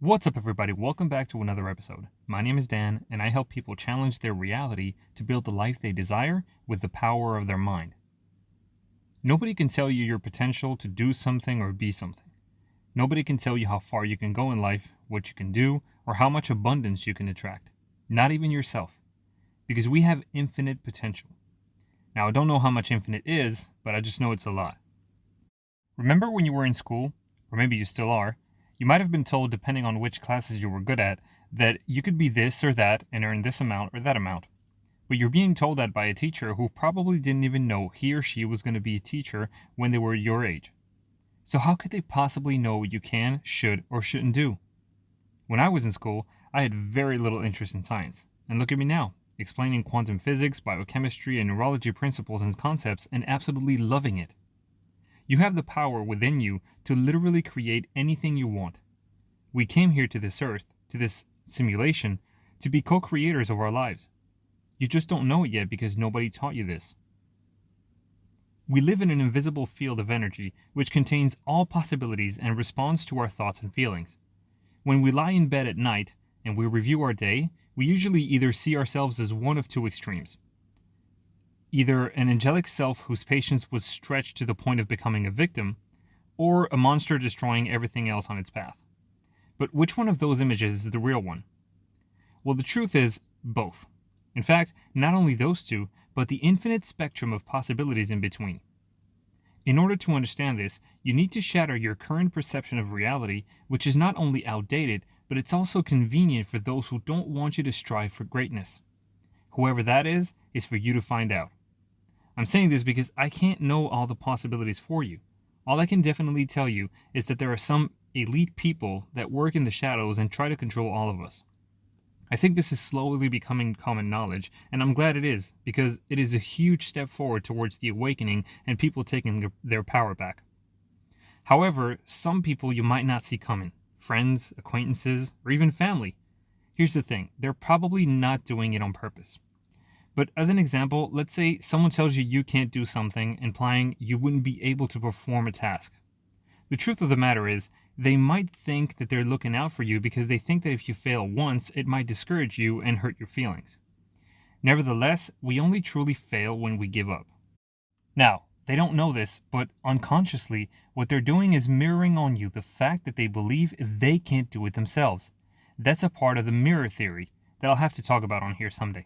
What's up, everybody? Welcome back to another episode. My name is Dan, and I help people challenge their reality to build the life they desire with the power of their mind. Nobody can tell you your potential to do something or be something. Nobody can tell you how far you can go in life, what you can do, or how much abundance you can attract. Not even yourself. Because we have infinite potential. Now, I don't know how much infinite is, but I just know it's a lot. Remember when you were in school, or maybe you still are, you might have been told, depending on which classes you were good at, that you could be this or that and earn this amount or that amount. But you're being told that by a teacher who probably didn't even know he or she was going to be a teacher when they were your age. So how could they possibly know what you can, should, or shouldn't do? When I was in school, I had very little interest in science. And look at me now, explaining quantum physics, biochemistry, and neurology principles and concepts and absolutely loving it. You have the power within you to literally create anything you want. We came here to this earth, to this simulation, to be co-creators of our lives. You just don't know it yet because nobody taught you this. We live in an invisible field of energy which contains all possibilities and responds to our thoughts and feelings. When we lie in bed at night and we review our day, we usually either see ourselves as one of two extremes. Either an angelic self whose patience was stretched to the point of becoming a victim, or a monster destroying everything else on its path. But which one of those images is the real one? Well, the truth is both. In fact, not only those two, but the infinite spectrum of possibilities in between. In order to understand this, you need to shatter your current perception of reality, which is not only outdated, but it's also convenient for those who don't want you to strive for greatness. Whoever that is for you to find out. I'm saying this because I can't know all the possibilities for you. All I can definitely tell you is that there are some elite people that work in the shadows and try to control all of us. I think this is slowly becoming common knowledge, and I'm glad it is, because it is a huge step forward towards the awakening and people taking their power back. However, some people you might not see coming. Friends, acquaintances, or even family. Here's the thing, they're probably not doing it on purpose. But as an example, let's say someone tells you you can't do something, implying you wouldn't be able to perform a task. The truth of the matter is, they might think that they're looking out for you because they think that if you fail once, it might discourage you and hurt your feelings. Nevertheless, we only truly fail when we give up. Now, they don't know this, but unconsciously, what they're doing is mirroring on you the fact that they believe they can't do it themselves. That's a part of the mirror theory that I'll have to talk about on here someday.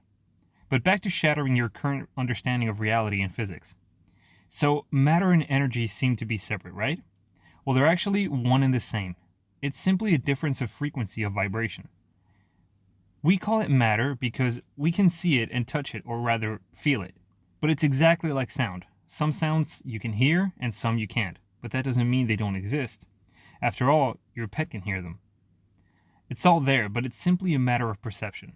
But back to shattering your current understanding of reality and physics. So, matter and energy seem to be separate, right? Well, they're actually one and the same. It's simply a difference of frequency of vibration. We call it matter because we can see it and touch it, or rather, feel it. But it's exactly like sound. Some sounds you can hear and some you can't. But that doesn't mean they don't exist. After all, your pet can hear them. It's all there, but it's simply a matter of perception.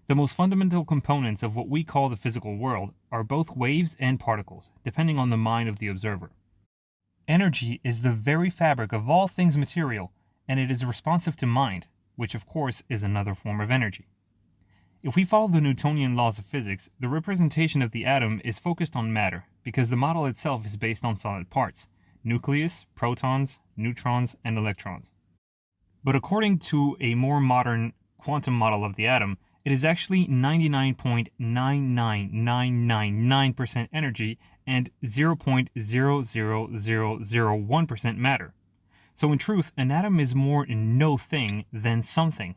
The most fundamental components of what we call the physical world are both waves and particles, depending on the mind of the observer. Energy is the very fabric of all things material, and it is responsive to mind, which of course is another form of energy. If we follow the Newtonian laws of physics, the representation of the atom is focused on matter, because the model itself is based on solid parts: nucleus, protons, neutrons, and electrons. But according to a more modern quantum model of the atom, it is actually 99.99999% energy and 0.00001% matter. So in truth, an atom is more no thing than something.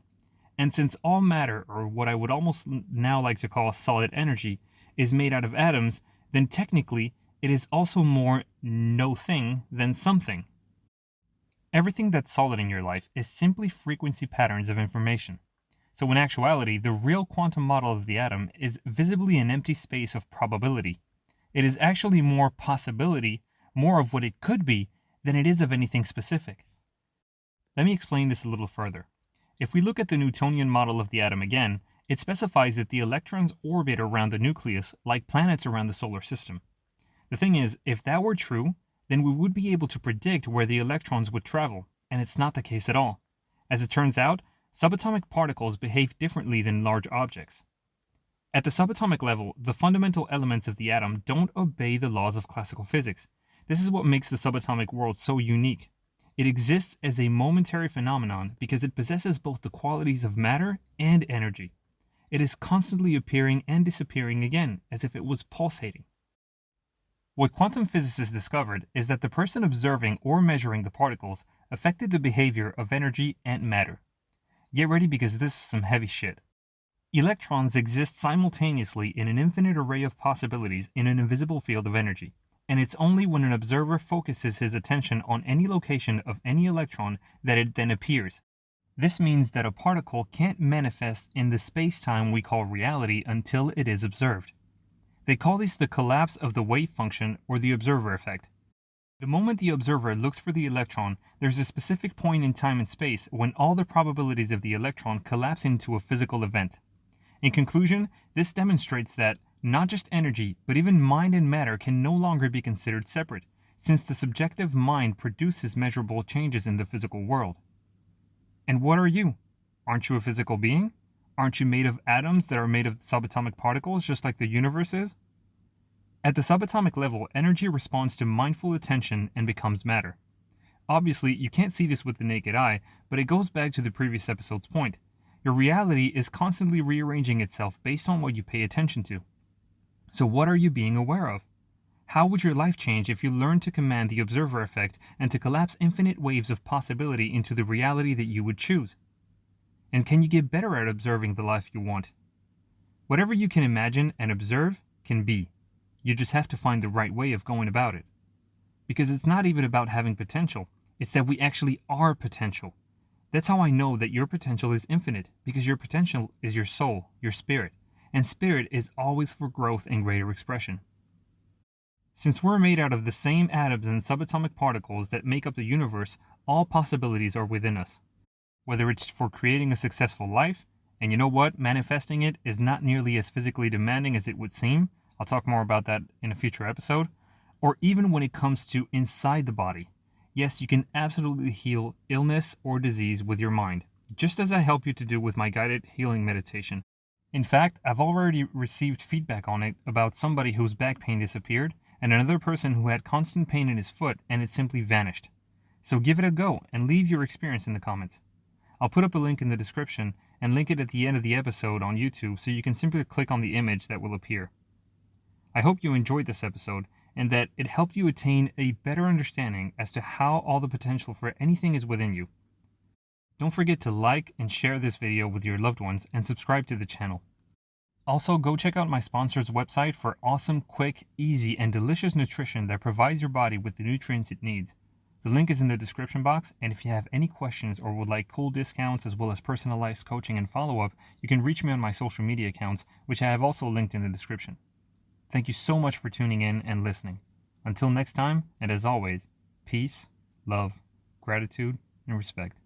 And since all matter, or what I would almost now like to call solid energy, is made out of atoms, then technically it is also more no thing than something. Everything that's solid in your life is simply frequency patterns of information. So in actuality, the real quantum model of the atom is visibly an empty space of probability. It is actually more possibility, more of what it could be, than it is of anything specific. Let me explain this a little further. If we look at the Newtonian model of the atom again, it specifies that the electrons orbit around the nucleus like planets around the solar system. The thing is, if that were true, then we would be able to predict where the electrons would travel, and it's not the case at all. As it turns out, subatomic particles behave differently than large objects. At the subatomic level, the fundamental elements of the atom don't obey the laws of classical physics. This is what makes the subatomic world so unique. It exists as a momentary phenomenon because it possesses both the qualities of matter and energy. It is constantly appearing and disappearing again, as if it was pulsating. What quantum physicists discovered is that the person observing or measuring the particles affected the behavior of energy and matter. Get ready because this is some heavy shit. Electrons exist simultaneously in an infinite array of possibilities in an invisible field of energy, and it's only when an observer focuses his attention on any location of any electron that it then appears. This means that a particle can't manifest in the space-time we call reality until it is observed. They call this the collapse of the wave function or the observer effect. The moment the observer looks for the electron, there's a specific point in time and space when all the probabilities of the electron collapse into a physical event. In conclusion, this demonstrates that not just energy, but even mind and matter can no longer be considered separate, since the subjective mind produces measurable changes in the physical world. And what are you? Aren't you a physical being? Aren't you made of atoms that are made of subatomic particles just like the universe is? At the subatomic level, energy responds to mindful attention and becomes matter. Obviously, you can't see this with the naked eye, but it goes back to the previous episode's point. Your reality is constantly rearranging itself based on what you pay attention to. So what are you being aware of? How would your life change if you learned to command the observer effect and to collapse infinite waves of possibility into the reality that you would choose? And can you get better at observing the life you want? Whatever you can imagine and observe can be. You just have to find the right way of going about it. Because it's not even about having potential, it's that we actually are potential. That's how I know that your potential is infinite, because your potential is your soul, your spirit, and spirit is always for growth and greater expression. Since we're made out of the same atoms and subatomic particles that make up the universe, all possibilities are within us. Whether it's for creating a successful life, and you know what, manifesting it is not nearly as physically demanding as it would seem. I'll talk more about that in a future episode. Or even when it comes to inside the body. Yes, you can absolutely heal illness or disease with your mind, just as I help you to do with my guided healing meditation. In fact, I've already received feedback on it about somebody whose back pain disappeared and another person who had constant pain in his foot and it simply vanished. So give it a go and leave your experience in the comments. I'll put up a link in the description and link it at the end of the episode on YouTube so you can simply click on the image that will appear. I hope you enjoyed this episode and that it helped you attain a better understanding as to how all the potential for anything is within you. Don't forget to like and share this video with your loved ones and subscribe to the channel. Also, go check out my sponsor's website for awesome, quick, easy, and delicious nutrition that provides your body with the nutrients it needs. The link is in the description box, and if you have any questions or would like cool discounts as well as personalized coaching and follow-up, you can reach me on my social media accounts, which I have also linked in the description. Thank you so much for tuning in and listening. Until next time, and as always, peace, love, gratitude, and respect.